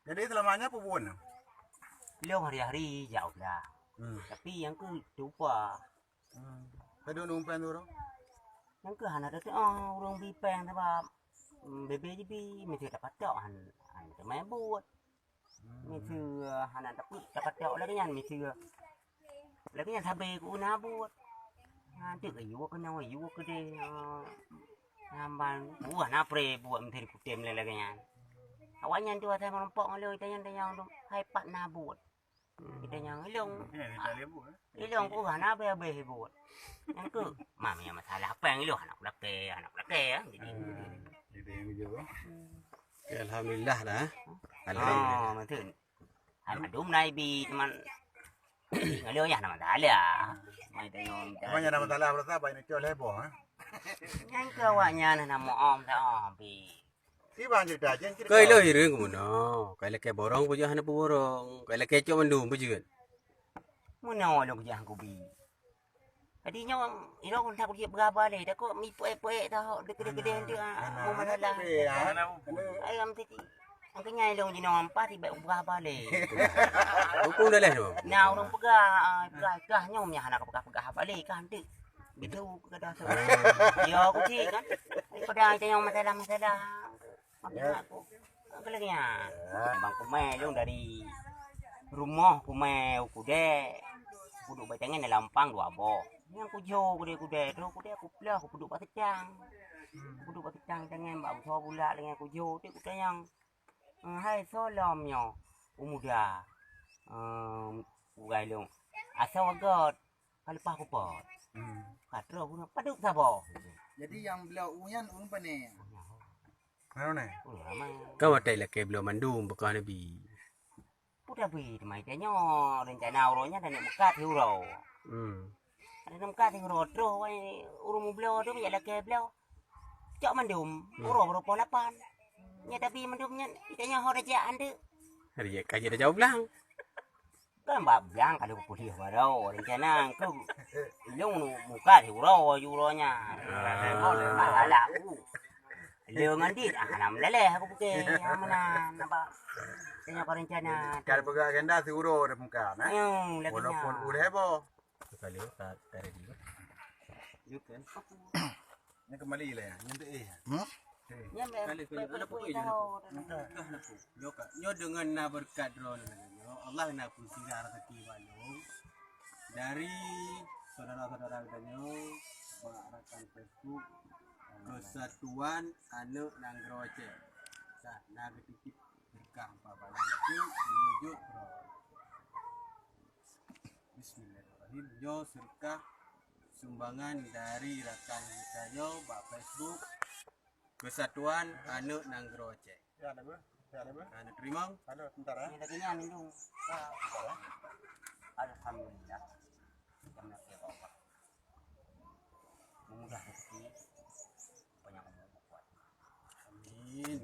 Jadi selamanya pupun. Beliau hari-hari jauh lah. Tapi yang ke lupa. Tadi numpen tu orang. Yang ke hana tu orang bipeng sebab bebe jibi mesti dapat tak han main buat. Mesti hana dapat tak lagi kan mesti lagi kan sampai ku na buat. Nanti ke yu ke nawa yu ke de namban buah na pre buat mesti ku tem lagi kan. Awaknya tu saya melompok ngalo tanya tu hai pat na buat. Kita yang ilong. Ilong ku hana be buat. Yang ke mami masalah apa yang ilong anak laki jadi. Jadi yang juga. Alhamdulillah lah. Alhamdulillah. Betul. Adum nai bi teman ngalo ya nama salah. Mai tengok. Apanya nama salah berasa banyak col heboh Yang ke awaknya nama om ta bi. Si bang cerita aja cerita. Kau ilo hiring kemuno. Kau lek borong punya hana borong. Kau lek cok mandum punya kan. Muno lo kerja aku bi. Tadinya ilo kon tak kerja berapa le. Dak kok mi poe-poe tau gede-gede dia mau masalah. Ayam tadi. Angkanya ilo jino ampa tiba berapa le. Hukum dah lah tu. Nah orang pegah nyom nya anak pegah apa le kan tu. Gitu kada sama. Ya aku sih kan. Pada yang masalah. Aku lagi ya. Bang kumai dong dari rumah kumai kude. Kudu bacangan dalam lampang dua boh. Yang kujo kude tu kude aku pelah aku kudu batecang. Kudu batecang dengan mbak so pula dengan kujo tu kude yang hai solamnya umuda. Ugai long. Asal wagat kalau pak aku pot. Katro pun paduk sabo. Jadi yang beliau unyan umpan ni. Mana ni? Kau ada lek belum mandum bukan nabi. Udah bi mai tanya rencana uronya dan muka hero. Ada muka hero tro urum beliau tu ya lek beliau. Cak mandum uro berapa 8. Nya tapi mandumnya tanya horajaan tu. Hari ya kaji dah jawab lang. Kan mbak bilang kalau putih baru rencana ke ilung muka hero uronya. Masalah Leo ngandit, nam leleh aku pakai mana nampak. Tanya kau rencana. Kalau pegang agenda si uro dah muka, walaupun udah heboh. Kali tak ada dia. Yukan. Ini kembali lah ya, nanti Ya, Kali ada pokok ini. Nyo dengan na berkat drone Allah nak pusing rezeki balung dari saudara-saudara kita barakan Facebook Kesatuan Anak Nanggro Aceh. Nah ketikip berkah bapak itu menuju Bismillahirrahmanirrahim. Yo sedekah sumbangan dari rakan kita yo bak Facebook Kesatuan Anak Nanggro Aceh. Ya ada ber, ya ada ber. Anu terima. Ada sebentar ya. Ini lagi ni dong. Alhamdulillah. Jangan kira apa. Memudah rezeki. Banyak umur kuat. Amin.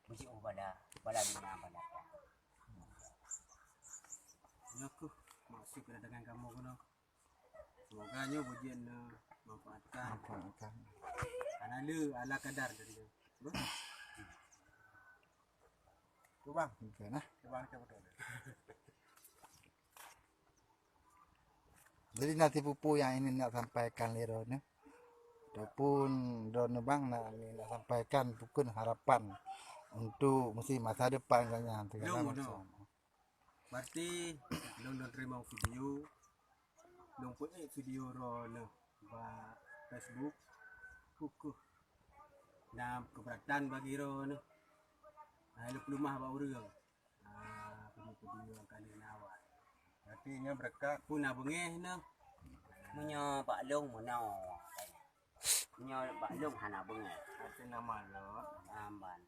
Mesti bala bina bala. Aku masuk ke dengan kamu kono. Semoga nyo bujian manfaatkan. Karena lu ala kadar dari dia. Tu bang, nah, bang coba tu. Jadi nanti pupu yang ini nak sampaikan lero ni, ataupun drone bang nak sampaikan pukul harapan untuk mesti masa depan kanya Long berarti long terima video, long pun video ro ba Facebook, kukuh. Nam keberatan bagi ro ni. Lu pelumah ba urang. Video kali nawat. Berarti nya berkah Pun abengeh nah. Munyo Pak Long mono. Munyo Pak Long hana bengai. Arti nama lo. Amban.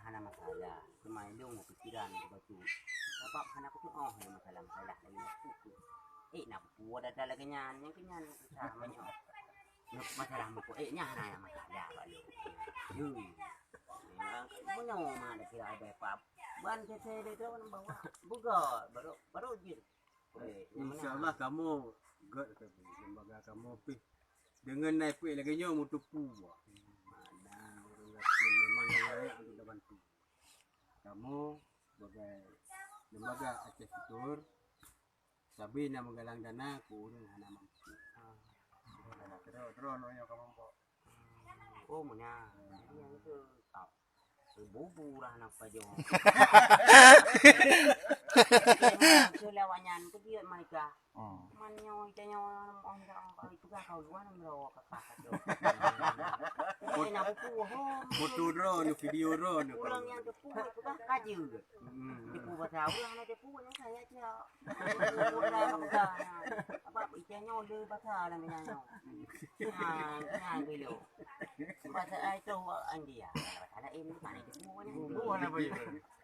Hana masalah. Cuma Long pikiran betul. Sebab hana aku tu masalah lagi aku. Nak buat ada lagi nyan, yang kenyan sama nyo. Nak masalah aku nya hana masalah Pak Long. Munyo mana kira ada apa. Ban saya dia tu bawa. Buka baru je. InsyaAllah kamu lembaga kamu pi dengan naik lagi nyo mutupu. Mana orang memang yang layak untuk kamu sebagai lembaga Aceh Futur sabi na menggalang dana ku urang hana mampu. Terus nanya kamu kok. Oh mana? Yang itu bubu lah nak pajo. Kelewatan tu dia mereka. Manyo itanyo orang itu kan kau luar namro kakak tu. Nak buku Foto drone, video drone. orang yang tepu itu kan kaji. Tepu bahasa orang nak tepu yang saya je. Apa itanyo le bahasa dalam nyanyo. Nah beliau. Bahasa itu India. Ada ini mana tepu ni. Bu ana bayo.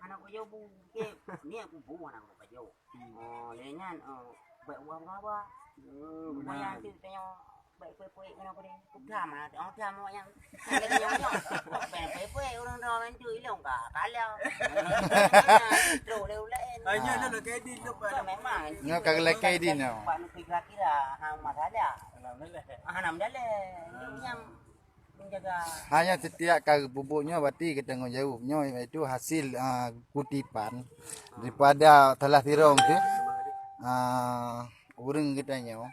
Anak bayo bu ke ni aku bu anak bayo. Oh lenyan baik uang apa? Bayar tu tanya baik puai kenapa ni? Kudam lah, orang kudam yang lagi yang baik puai orang orang tu ilong kah? Kalau terus lain. Hanya nak kayak di depan. Memang. Nyo kagak kay din no. Pak nu kira-kira hang masalah. Hanam dale. Yang menjaga. Hanya setiap kali bubuknya berarti kita tanggungjawabnya itu hasil kutipan daripada telah tirong tu. Urang kita nyo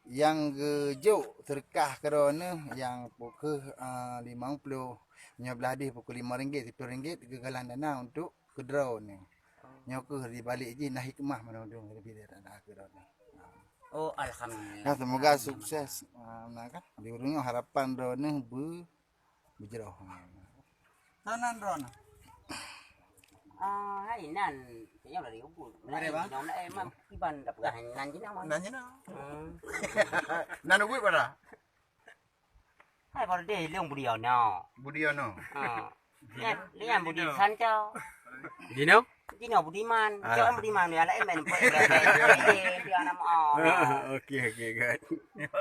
yang gejuk terkah kerana yang pukul 50 nya beladi pukul RM5 RM10 kegagalan dana untuk ke drone ni. Nyo ke di balik je nah hikmah mana undang lebih dari ada ke drone. Oh alhamdulillah. Nah, semoga sukses. Nah kan di urangnya harapan drone berjerah. Tanan drone. Hai nan, kayaknya udah diukur. Mana bang? Nyom nak emang iban dapat nan jina mah. Nanya na. Nanu gue pada Hai kalau dia leong budi no. Budiono. Lian budi san chao. Dino? Dino budiman. Chao budiman dia lah emen. Dia nama. Okey, good.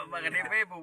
Makan dia